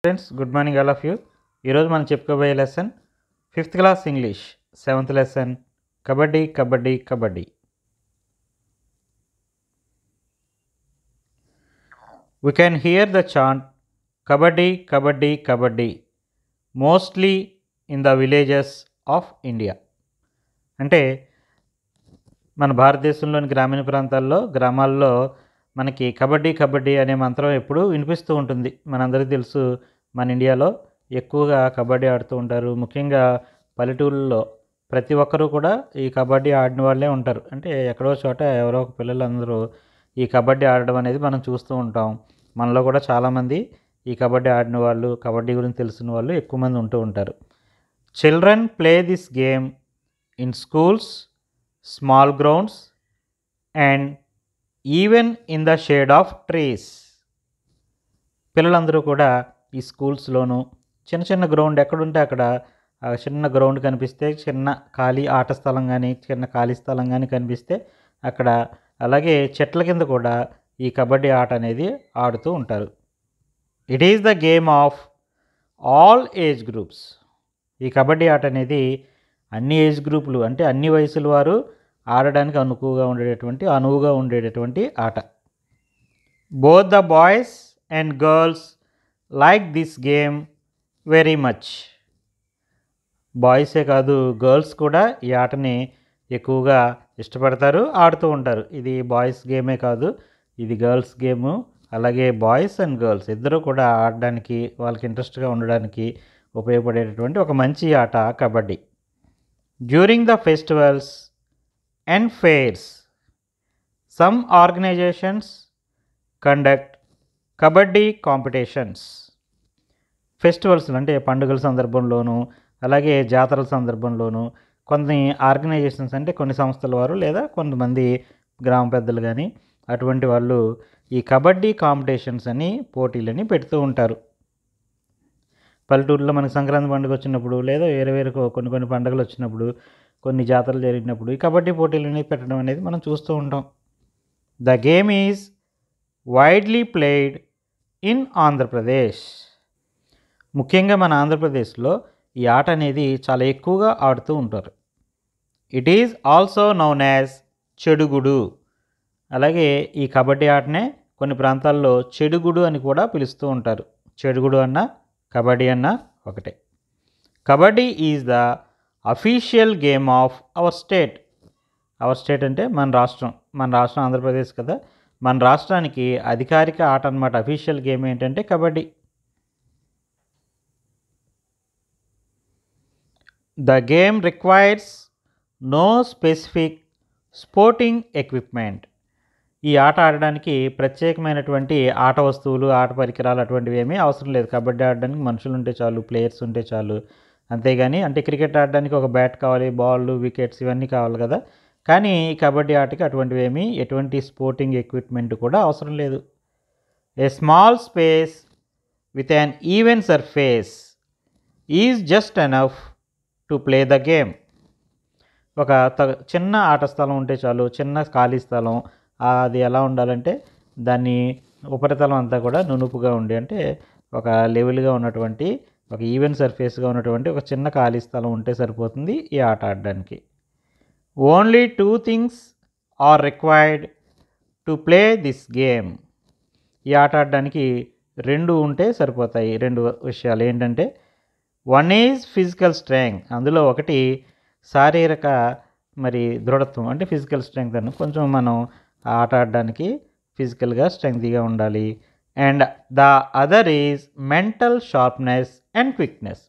Friends, good morning all of you. ఈరోజు మనం చెప్పుకోబోయే lesson 5th class English 7th lesson kabaddi kabaddi kabaddi. We can hear the chant kabaddi kabaddi kabaddi mostly in the villages of India. అంటే మన భారతదేశంలోని గ్రామీణ గ్రామాల్లో మనకి కబడ్డీ కబడ్డీ అనే మంత్రం ఎప్పుడూ వినిపిస్తూ ఉంటుంది. మనందరికీ తెలుసు, మన ఇండియాలో ఎక్కువగా కబడ్డీ ఆడుతూ ఉంటారు. ముఖ్యంగా పల్లెటూళ్ళలో ప్రతి ఒక్కరూ కూడా ఈ కబడ్డీ ఆడిన వాళ్ళే ఉంటారు. అంటే ఎక్కడో చోట ఎవరో ఒక పిల్లలందరూ ఈ కబడ్డీ ఆడడం అనేది మనం చూస్తూ ఉంటాం. మనలో కూడా చాలామంది ఈ కబడ్డీ ఆడిన వాళ్ళు, కబడ్డీ గురించి తెలిసిన వాళ్ళు ఎక్కువ మంది ఉంటూ ఉంటారు. Children play this game in schools, small grounds and even in the shade of trees. పిల్లలందరూ కూడా ఈ స్కూల్స్లోనూ చిన్న చిన్న గ్రౌండ్ ఎక్కడుంటే అక్కడ చిన్న గ్రౌండ్ కనిపిస్తే, చిన్న ఖాళీ ఆట స్థలం కానీ చిన్న ఖాళీ స్థలం కానీ కనిపిస్తే అక్కడ, అలాగే చెట్ల కింద కూడా ఈ కబడ్డీ ఆట అనేది ఆడుతూ ఉంటారు. It is the game of all age groups. ఈ కబడ్డీ ఆట అనేది అన్ని ఏజ్ గ్రూపులు, అంటే అన్ని వయసుల వారు ఆడడానికి అనువుగా ఉండేటటువంటి ఆట. Both the boys and girls like this game very much. బాయ్సే కాదు, గర్ల్స్ కూడా ఈ ఆటని ఎక్కువగా ఇష్టపడతారు, ఆడుతూ ఉంటారు. ఇది బాయ్స్ గేమే కాదు, ఇది గర్ల్స్ గేము. అలాగే బాయ్స్ అండ్ గర్ల్స్ ఇద్దరూ కూడా ఆడడానికి, వాళ్ళకి ఇంట్రెస్ట్గా ఉండడానికి ఉపయోగపడేటటువంటి ఒక మంచి ఆట kabaddi. During the festivals and fairs some organizations conduct kabaddi competitions. Festivals అంటే పండుగల సందర్భంలోనూ, అలాగే జాతరల సందర్భంలోనూ కొన్ని ఆర్గనైజేషన్స్, అంటే కొన్ని సంస్థల వారు లేదా కొంతమంది గ్రామ పెద్దలు కానీ అటువంటి వాళ్ళు ఈ కబడ్డీ కాంపిటీషన్స్ అని, పోటీలని పెడుతూ ఉంటారు. పల్లెటూరులో మనకి సంక్రాంతి పండుగ వచ్చినప్పుడు, లేదా వేరే కొన్ని పండుగలు వచ్చినప్పుడు, కొన్ని జాతరలు జరిగినప్పుడు ఈ కబడ్డీ పోటీలని పెట్టడం అనేది మనం చూస్తూ ఉంటాం. The game is widely played in Andhra Pradesh. ముఖ్యంగా మన ఆంధ్రప్రదేశ్లో ఈ ఆట అనేది చాలా ఎక్కువగా ఆడుతూ ఉంటారు. It is also known as chedugudu. అలాగే ఈ కబడ్డీ ఆటనే కొన్ని ప్రాంతాల్లో చెడుగుడు అని కూడా పిలుస్తూ ఉంటారు. చెడుగుడు అన్న కబడ్డీ అన్న ఒకటే. Kabaddi is the official game of our state. Our state అంటే మన రాష్ట్రం ఆంధ్రప్రదేశ్ కదా. మన రాష్ట్రానికి అధికారిక ఆట అన్నమాట. అఫీషియల్ గేమ్ ఏంటంటే kabaddi. The game requires no specific sporting equipment. ఈ ఆట ఆడడానికి ప్రత్యేకమైనటువంటి ఆట వస్తువులు, ఆట పరికరాలు అటువంటివి ఏమీ అవసరం లేదు. కబడ్డీ ఆడడానికి మనుషులు ఉంటే చాలు, ప్లేయర్స్ ఉంటే చాలు. అంతేగాని, అంటే క్రికెట్ ఆడడానికి ఒక బ్యాట్ కావాలి, బాల్, వికెట్స్ ఇవన్నీ కావాలి కదా. కానీ ఈ కబడ్డీ ఆటకి అటువంటివి ఏమీ, ఎటువంటి స్పోర్టింగ్ ఎక్విప్మెంట్ కూడా అవసరం లేదు. A small space with an even surface is just enough to play the game. ఒక చిన్న ఆట స్థలం ఉంటే చాలు, చిన్న ఖాళీ స్థలం. అది ఎలా ఉండాలంటే దాన్ని ఉపరితలం అంతా కూడా నునుపుగా ఉండి, అంటే ఒక లెవెల్గా ఉన్నటువంటి, ఒక ఈవెన్ సర్ఫేస్గా ఉన్నటువంటి ఒక చిన్న ఖాళీ స్థలం ఉంటే సరిపోతుంది ఈ ఆట ఆడడానికి. Only 2 things are required to play this game. ఈ ఆట ఆడడానికి 2 ఉంటే సరిపోతాయి. 2 విషయాలు ఏంటంటే, 1 ఈజ్ ఫిజికల్ స్ట్రెంగ్త్. అందులో ఒకటి శారీరక దృఢత్వం, అంటే ఫిజికల్ స్ట్రెంగ్త్ అని. కొంచెం మనం ఆట ఆడడానికి ఫిజికల్గా స్ట్రెంగ్త్గా ఉండాలి. And the other is mental sharpness and quickness.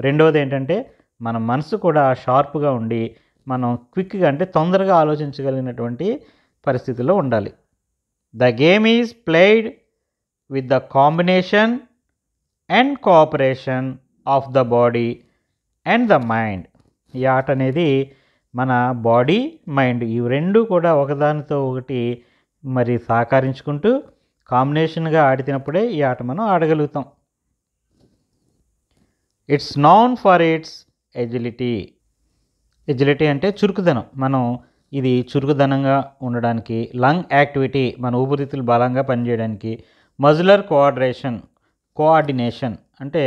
రెండవది ఏంటంటే, మన మనసు కూడా షార్ప్గా ఉండి, మనం క్విక్గా, అంటే తొందరగా ఆలోచించగలిగినటువంటి పరిస్థితిలో ఉండాలి. The game is played with the combination and cooperation of the body and the mind. ఈ ఆట అనేది మన బాడీ, మైండ్ ఈ రెండు కూడా ఒకదానితో ఒకటి సహకరించుకుంటూ కాంబినేషన్గా ఆడినప్పుడే ఈ ఆట మనం ఆడగలుగుతాం. It's known for its agility. Agility అంటే చురుకుదనం. ఇది చురుకుదనంగా ఉండడానికి, లంగ్ యాక్టివిటీ మన ఊపిరితిత్తులు బలంగా పనిచేయడానికి, మజిలర్ కోఆర్డినేషన్ కోఆర్డినేషన్. అంటే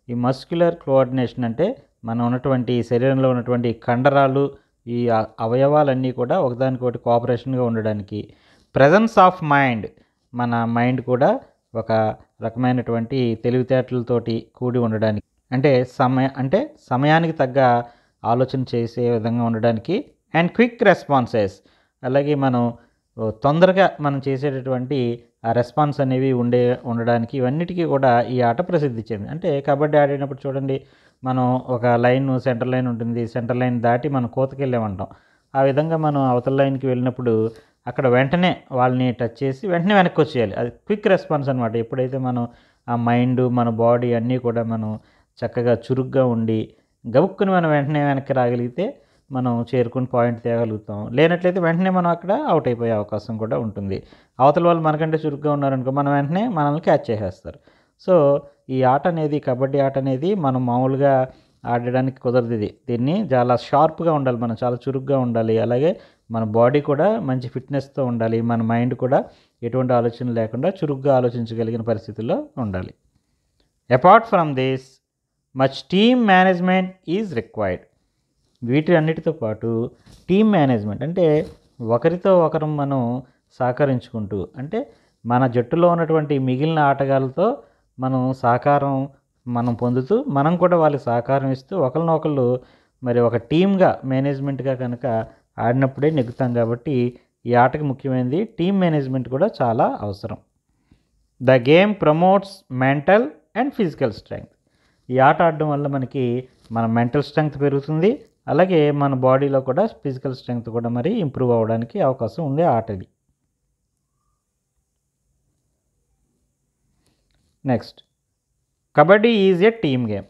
ఈ మస్క్యులర్ కోఆర్డినేషన్ అంటే మనం ఉన్నటువంటి శరీరంలో ఉన్నటువంటి కండరాలు, ఈ అవయవాలన్నీ కూడా ఒకదానికొకటి కోఆపరేషన్గా ఉండడానికి. ప్రెజెన్స్ ఆఫ్ మైండ్, మన మైండ్ కూడా ఒక రకమైనటువంటి తెలివితేటలతోటి కూడి ఉండడానికి, అంటే సమయానికి తగ్గ ఆలోచన చేసే విధంగా ఉండడానికి. అండ్ క్విక్ రెస్పాన్సెస్, అలాగే మనం తొందరగా మనం చేసేటటువంటి ఆ రెస్పాన్స్ అనేవి ఉండడానికి, ఇవన్నిటికీ కూడా ఈ ఆట ప్రసిద్ధి చెందింది. అంటే కబడ్డీ ఆడేటప్పుడు చూడండి, మనం ఒక లైన్, సెంటర్ లైన్ ఉంటుంది, సెంటర్ లైన్ దాటి మనం కోతకెళ్ళామంటాం. ఆ విధంగా మనం అవతల లైన్కి వెళ్ళినప్పుడు అక్కడ వెంటనే వాళ్ళని టచ్ చేసి వెంటనే వెనక్కి వచ్చేయాలి. అది క్విక్ రెస్పాన్స్ అనమాట. ఎప్పుడైతే మనం ఆ మైండ్, మన బాడీ అన్నీ కూడా మనం చక్కగా చురుగ్గా ఉండి గబుక్కుని మనం వెంటనే వెనక్కి రాగలిగితే మనం చేరుకుని పాయింట్ తేగలుగుతాం. లేనట్లయితే వెంటనే మనం అక్కడ అవుట్ అయిపోయే అవకాశం కూడా ఉంటుంది. అవతల వాళ్ళు మనకంటే చురుగ్గా ఉన్నారనుకో, మనం వెంటనే మనల్ని క్యాచ్ చేసేస్తారు. సో ఈ ఆట అనేది, కబడ్డీ ఆట అనేది మనం మామూలుగా ఆడడానికి కుదరదు. దీన్ని చాలా షార్ప్గా ఉండాలి, మనం చాలా చురుగ్గా ఉండాలి. అలాగే మన బాడీ కూడా మంచి ఫిట్నెస్తో ఉండాలి. మన మైండ్ కూడా ఎటువంటి ఆలోచన లేకుండా చురుగ్గా ఆలోచించగలిగిన పరిస్థితుల్లో ఉండాలి. Apart from this, much team management is required. వీటి అన్నిటితో పాటు టీమ్ మేనేజ్మెంట్ అంటే ఒకరితో ఒకరు మనం సహకరించుకుంటూ, అంటే మన జట్టులో ఉన్నటువంటి మిగిలిన ఆటగాళ్ళతో మనం సహకారం పొందుతూ, మనం కూడా వాళ్ళకి సహకారం ఇస్తూ ఒకరినొకళ్ళు మరి ఒక టీమ్గా, మేనేజ్మెంట్గా కనుక ఆడినప్పుడే నెగ్గుతాం. కాబట్టి ఈ ఆటకి ముఖ్యమైనది టీమ్ మేనేజ్మెంట్ కూడా చాలా అవసరం. The game promotes mental and physical strength. ఈ ఆట ఆడడం వల్ల మనకి మన మెంటల్ స్ట్రెంగ్త్ పెరుగుతుంది, అలాగే మన బాడీలో కూడా ఫిజికల్ స్ట్రెంగ్త్ కూడా మరి ఇంప్రూవ్ అవ్వడానికి అవకాశం ఉంది ఆట ఇది. Next, kabaddi is a team game.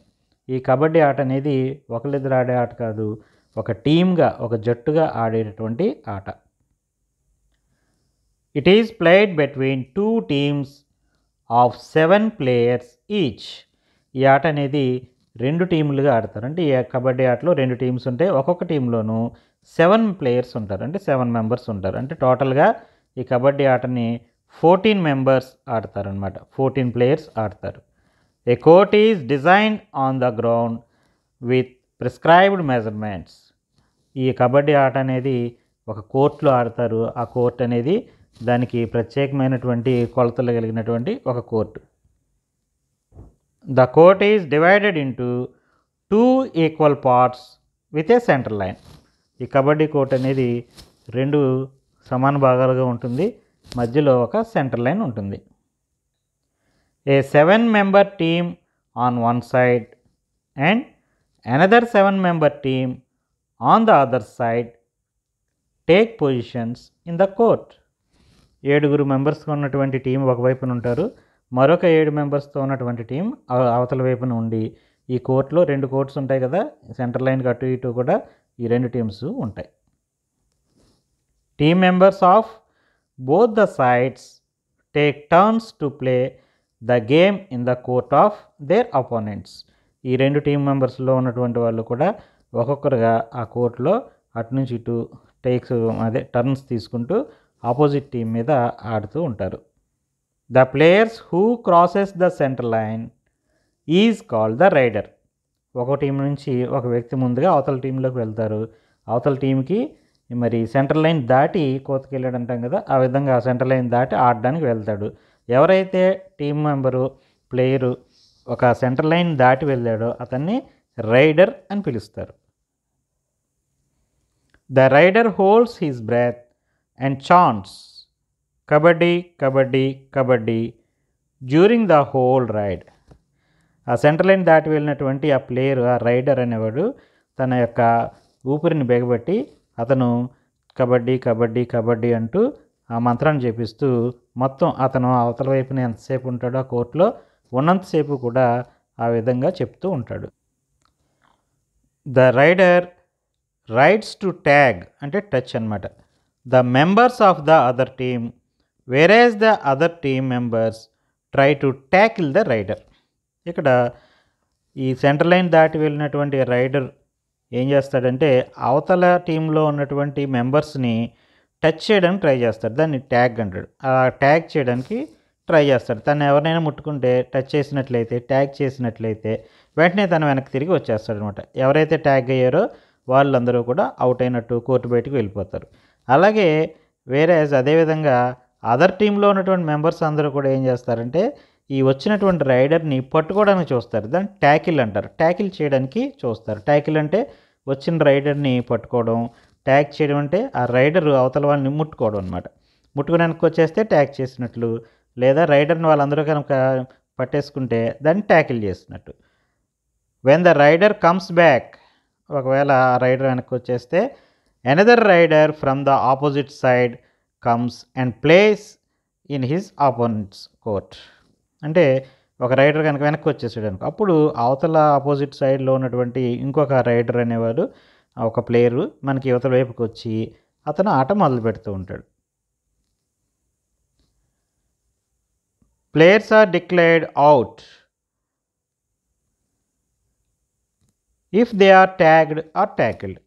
ఈ కబడ్డీ ఆట అనేది ఒకళ్ళిద్దరు ఆడే ఆట కాదు, ఒక టీమ్గా, ఒక జట్టుగా ఆడేటటువంటి ఆట. It is played between 2 teams of 7 players each. ఈ ఆట అనేది 2 టీములుగా ఆడతారు. అంటే ఈ కబడ్డీ ఆటలో 2 టీమ్స్ ఉంటాయి. ఒక్కొక్క టీంలోనూ 7 players ఉంటారు, అంటే 7 members ఉంటారు. అంటే టోటల్గా ఈ కబడ్డీ ఆటని 14 members ఆడతారనమాట. 14 players ఆడతారు. ఏ court is designed on the ground with prescribed measurements. ఈ కబడ్డీ ఆట అనేది ఒక కోర్టులో ఆడతారు. ఆ కోర్ట్ అనేది దానికి ప్రత్యేకమైనటువంటి కొలతలు కలిగినటువంటి ఒక court. The court is divided into 2 equal parts with a center line. ఈ కబడ్డీ కోర్ట్ అనేది 2 సమాన భాగాలుగా ఉంటుంది, మధ్యలో ఒక సెంటర్ లైన్ ఉంటుంది. A 7-member team on one side and another 7-member team on the other side take positions in the court. 7 మెంబర్స్గా ఉన్నటువంటి team ఒకవైపున ఉంటారు, మరొక 7 మెంబర్స్తో ఉన్నటువంటి టీం అవతల వైపున ఉండి, ఈ కోర్టులో 2 కోర్ట్స్ ఉంటాయి కదా, సెంటర్ లైన్కి అటు ఇటు కూడా ఈ 2 టీమ్స్ ఉంటాయి. Team members of both the sides take turns to play the game in the court of their opponents. ఈ 2 టీమ్ మెంబర్స్లో ఉన్నటువంటి వాళ్ళు కూడా ఒక్కొక్కరుగా ఆ కోర్టులో అటు నుంచి ఇటు టర్న్స్ తీసుకుంటూ ఆపోజిట్ టీం మీద ఆడుతూ ఉంటారు. The players who crosses the centre line is called the raider. ఒక టీం నుంచి ఒక వ్యక్తి ముందుగా అవతల టీంలోకి వెళ్తారు. అవతల టీంకి మరి సెంటర్ లైన్ దాటి కోతకెళ్ళాడు అంటాం కదా, ఆ విధంగా సెంటర్ లైన్ దాటి ఆడడానికి వెళ్తాడు. ఎవరైతే టీం మెంబరు, ప్లేయరు ఒక సెంటర్ లైన్ దాటి వెళ్ళాడో అతన్ని రైడర్ అని పిలుస్తారు. The raider holds his breath and chants kabaddi kabaddi kabaddi during the whole raid. ఆ సెంటర్ లైన్ దాటి వెళ్ళినటువంటి ఆ ప్లేయర్, ఆ రైడర్ అనేవాడు తన యొక్క ఊపిరిని బిగబట్టి అతను కబడ్డీ కబడ్డీ కబడ్డీ అంటూ ఆ మంత్రాన్ని జపిస్తూ మొత్తం అతను అవతల వైపున ఎంతసేపు ఉంటాడో ఆ కోర్టులో ఉన్నంతసేపు కూడా ఆ విధంగా చెప్తూ ఉంటాడు. The raider raids to tag, అంటే టచ్ అనమాట, the members of the other team whereas the other team members try to tackle the raider. ఇక్కడ ఈ సెంటర్ లైన్ దాటి వెళ్ళినటువంటి రైడర్ ఏం చేస్తాడంటే అవతల టీంలో ఉన్నటువంటి మెంబర్స్ని టచ్ చేయడానికి ట్రై చేస్తాడు, దాన్ని ట్యాగ్ అంటాడు. ఆ ట్యాగ్ చేయడానికి ట్రై చేస్తాడు. తను ఎవరినైనా ముట్టుకుంటే, టచ్ చేసినట్లయితే, ట్యాగ్ చేసినట్లయితే వెంటనే తను వెనక్కి తిరిగి వచ్చేస్తాడనమాట. ఎవరైతే ట్యాగ్ అయ్యారో వాళ్ళందరూ కూడా అవుట్ అయినట్టు, కోర్టు బయటకు వెళ్ళిపోతారు. అలాగే అదేవిధంగా అదర్ టీంలో ఉన్నటువంటి మెంబర్స్ అందరూ కూడా ఏం చేస్తారంటే, ఈ వచ్చినటువంటి రైడర్ని పట్టుకోవడానికి చూస్తారు. దాన్ని ట్యాకిల్ అంటారు. ట్యాకిల్ చేయడానికి చూస్తారు. ట్యాకిల్ అంటే వచ్చిన రైడర్ని పట్టుకోవడం, ట్యాగ్ చేయడం అంటే ఆ రైడర్ అవతల వాళ్ళని ముట్టుకోవడం అనమాట. ముట్టుకుని వెనక్కి వచ్చేస్తే ట్యాగ్ చేసినట్లు, లేదా రైడర్ని వాళ్ళందరూ కనుక పట్టేసుకుంటే దాన్ని ట్యాకిల్ చేసినట్టు. When the raider comes back, ఒకవేళ ఆ రైడర్ వెనక్కి వచ్చేస్తే another raider from the opposite side comes and places in his opponents court. అంటే ఒక రైడర్ కనుక వెనక్కి వచ్చేసాడు అనుకో, అప్పుడు అవతల ఆపోజిట్ సైడ్లో ఉన్నటువంటి ఇంకొక రైడర్ అనేవాడు, ఒక ప్లేయరు మనకి యువతల వైపుకి వచ్చి అతను ఆట మొదలు పెడుతూ ఉంటాడు. Players are declared out if they are tagged or tackled.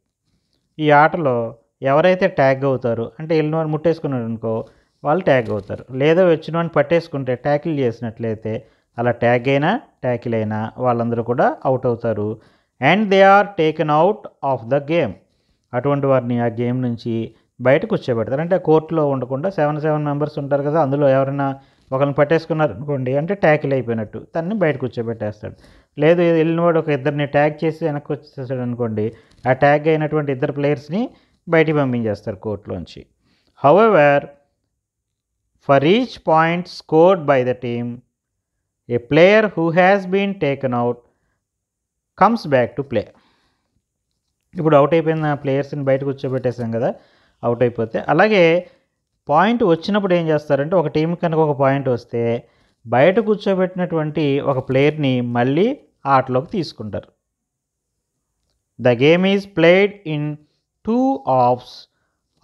ఈ ఆటలో ఎవరైతే ట్యాగ్ అవుతారో, అంటే వెళ్ళినవాడు ముట్టేసుకున్నాడు అనుకో వాళ్ళు ట్యాగ్ అవుతారు, లేదా వచ్చినవాడిని పట్టేసుకుంటే ట్యాకిల్ చేసినట్లయితే అలా ట్యాగ్ అయినా ట్యాకిల్ అయినా వాళ్ళందరూ కూడా అవుట్ అవుతారు. And they are taken out of the game. అటువంటి వారిని ఆ గేమ్ నుంచి బయటకు కూర్చోబెడతారు. అంటే కోర్టులో ఉండకుండా 7 మెంబర్స్ ఉంటారు కదా, అందులో ఎవరైనా ఒకరిని పట్టేసుకున్నారు అనుకోండి, అంటే ట్యాకిల్ అయిపోయినట్టు, తన్ని బయట కూర్చోబెట్టేస్తాడు. లేదు వెళ్ళినవాడు ఒక ఇద్దరిని ట్యాగ్ చేసి వెనక్కి వచ్చేసాడు అనుకోండి, ఆ ట్యాగ్ అయినటువంటి ఇద్దరు ప్లేయర్స్ని బయటికి పంపించేస్తారు కోర్టులోంచి. However, for each point scored by the team, a player who has been taken out comes back to play. ఇప్పుడు అవుట్ అయిపోయిన ప్లేయర్స్ని బయట కూర్చోబెట్టేసాం కదా, అవుట్ అయిపోతే. అలాగే పాయింట్ వచ్చినప్పుడు ఏం చేస్తారంటే, ఒక టీం కనుక ఒక పాయింట్ వస్తే బయట కూర్చోబెట్టినటువంటి ఒక ప్లేయర్ని మళ్ళీ ఆటలోకి తీసుకుంటారు. The game is played in 2 halves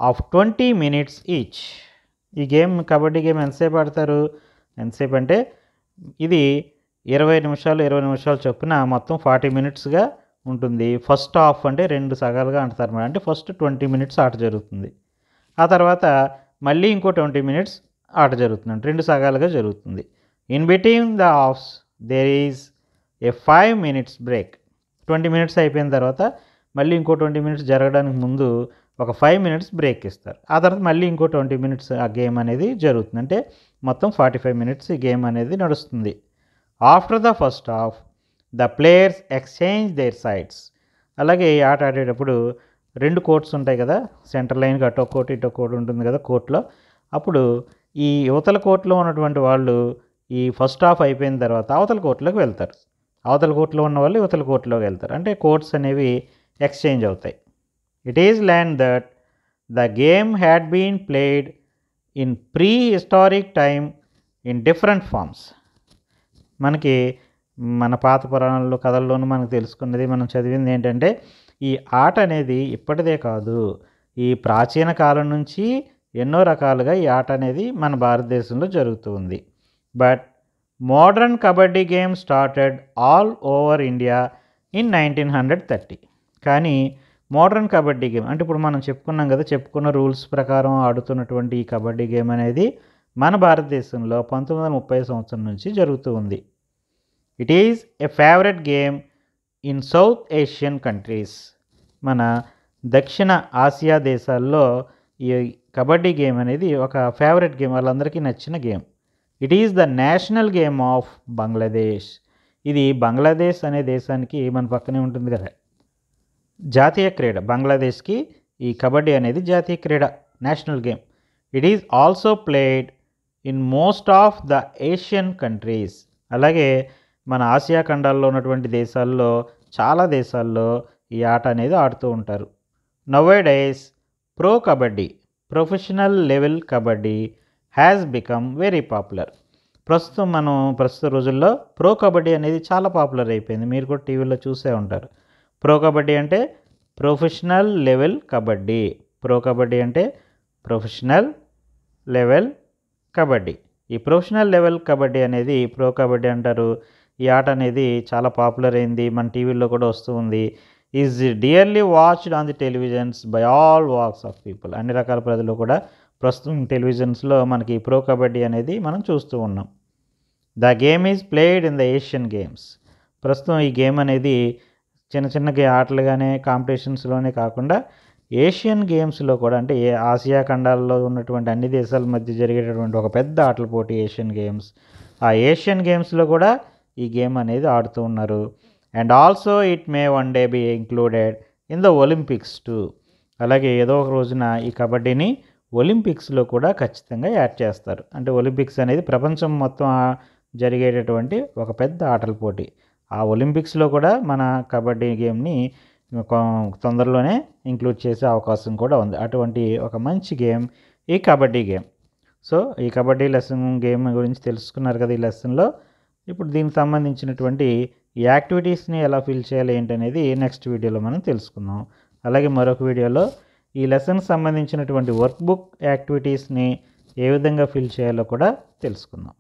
of 20 minutes each. ఈ గేమ్, కబడ్డీ గేమ్ ఎంతసేపు ఆడతారు? ఎంతసేపు అంటే ఇది 20 నిమిషాలు చొప్పున మొత్తం 40 minutesగా ఉంటుంది. ఫస్ట్ హాఫ్ అంటే 2 సగాలుగా అంటారు. అంటే ఫస్ట్ 20 minutes ఆట జరుగుతుంది. ఆ తర్వాత మళ్ళీ ఇంకో 20 minutes ఆట జరుగుతుంది. 2 సగాలుగా జరుగుతుంది. In between the halves there is a 5 minutes break. 20 minutes అయిపోయిన తర్వాత మళ్ళీ ఇంకో 20 minutes జరగడానికి ముందు ఒక 5 minutes బ్రేక్ ఇస్తారు. ఆ తర్వాత మళ్ళీ ఇంకో 20 minutes ఆ గేమ్ అనేది జరుగుతుంది. అంటే మొత్తం 45 minutes ఈ గేమ్ అనేది నడుస్తుంది. After the first half the players exchange their sides. అలాగే ఈ ఆట ఆడేటప్పుడు 2 కోర్ట్స్ ఉంటాయి కదా, సెంటర్ లైన్కి అటో కోర్ట్ ఇటో కోర్ట్ ఉంటుంది కదా కోర్టులో. అప్పుడు ఈ యువతల కోర్టులో ఉన్నటువంటి వాళ్ళు ఈ ఫస్ట్ హాఫ్ అయిపోయిన తర్వాత అవతల కోర్టులోకి వెళ్తారు. అవతల కోర్టులో ఉన్న వాళ్ళు యువతల కోర్టులోకి వెళ్తారు. అంటే కోర్ట్స్ అనేవి ఎక్స్చేంజ్ అవుతాయి. It is learned that the game had been played in prehistoric time in different forms. మనకి మన పాత పురాణాల్లో, కథల్లోనూ మనకు తెలుసుకున్నది, మనం చదివింది ఏంటంటే, ఈ ఆట అనేది ఇప్పటిదే కాదు, ఈ ప్రాచీన కాలం నుంచి ఎన్నో రకాలుగా ఈ ఆట అనేది మన భారతదేశంలో జరుగుతూ ఉంది. But modern kabaddi game started all over India in 1930. కానీ మోడర్న్ కబడ్డీ గేమ్ అంటే ఇప్పుడు మనం చెప్పుకున్నాం కదా, చెప్పుకున్న రూల్స్ ప్రకారం ఆడుతున్నటువంటి ఈ కబడ్డీ గేమ్ అనేది మన భారతదేశంలో 1930 సంవత్సరం నుంచి జరుగుతూ ఉంది. It is a favourite game in south Asian countries. మన దక్షిణ ఆసియా దేశాల్లో ఈ కబడ్డీ గేమ్ అనేది ఒక ఫేవరెట్ గేమ్, వాళ్ళందరికీ నచ్చిన game. It is the national game of Bangladesh. ఇది బంగ్లాదేశ్ అనే దేశానికి మన పక్కనే ఉంటుంది కదా, జాతీయ క్రీడ. బంగ్లాదేశ్కి ఈ కబడ్డీ అనేది జాతీయ క్రీడ, national game. It is also played in most of the Asian countries. అలాగే మన ఆసియా ఖండాల్లో ఉన్నటువంటి దేశాల్లో, చాలా దేశాల్లో ఈ ఆట అనేది ఆడుతూ ఉంటారు. Nowadays pro kabaddi, professional level kabaddi has become very popular. ప్రస్తుత రోజుల్లో ప్రో కబడ్డీ అనేది చాలా పాపులర్ అయిపోయింది. మీరు కూడా టీవీలో చూసే ఉంటారు. ప్రో కబడ్డీ అంటే professional level kabaddi. Pro kabaddi అంటే ప్రొఫెషనల్ లెవెల్ కబడ్డీ. ఈ ప్రొఫెషనల్ లెవెల్ కబడ్డీ అనేది ప్రో కబడ్డీ అంటారు. ఈ ఆట అనేది చాలా పాపులర్ అయింది, మన టీవీల్లో కూడా వస్తూ ఉంది. Is dearly watched on the televisions by all walks of people. అన్ని రకాల ప్రజలు కూడా ప్రస్తుతం టెలివిజన్స్లో మనకి ప్రో కబడ్డీ అనేది మనం చూస్తూ ఉన్నాం. The game is played in the Asian games. ప్రస్తుతం ఈ గేమ్ అనేది చిన్న చిన్న ఆటలుగానే కాంపిటీషన్స్లోనే కాకుండా ఏషియన్ గేమ్స్లో కూడా, అంటే ఆసియా ఖండాల్లో ఉన్నటువంటి అన్ని దేశాల మధ్య జరిగేటటువంటి ఒక పెద్ద ఆటల పోటీ ఏషియన్ గేమ్స్. ఆ ఏషియన్ గేమ్స్లో కూడా ఈ గేమ్ అనేది ఆడుతూ ఉన్నారు. And also it may one day be included in the Olympics too. అలాగే ఏదో ఒక రోజున ఈ కబడ్డీని ఒలింపిక్స్లో కూడా ఖచ్చితంగా యాడ్ చేస్తారు. అంటే ఒలింపిక్స్ అనేది ప్రపంచం మొత్తం జరిగేటటువంటి ఒక పెద్ద ఆటల పోటీ. ఆ ఒలింపిక్స్లో కూడా మన కబడ్డీ గేమ్ని తొందరలోనే ఇంక్లూడ్ చేసే అవకాశం కూడా ఉంది. అటువంటి ఒక మంచి గేమ్ ఈ కబడ్డీ గేమ్. సో ఈ కబడ్డీ లెసన్ గేమ్ గురించి తెలుసుకున్నారు కదా ఈ లెసన్లో. ఇప్పుడు దీనికి సంబంధించినటువంటి ఈ యాక్టివిటీస్ని ఎలా ఫిల్ చేయాలి ఏంటనేది నెక్స్ట్ వీడియోలో మనం తెలుసుకుందాం. అలాగే మరొక వీడియోలో ఈ లెసన్కి సంబంధించినటువంటి వర్క్ బుక్ యాక్టివిటీస్ని ఏ విధంగా ఫిల్ చేయాలో కూడా తెలుసుకుందాం.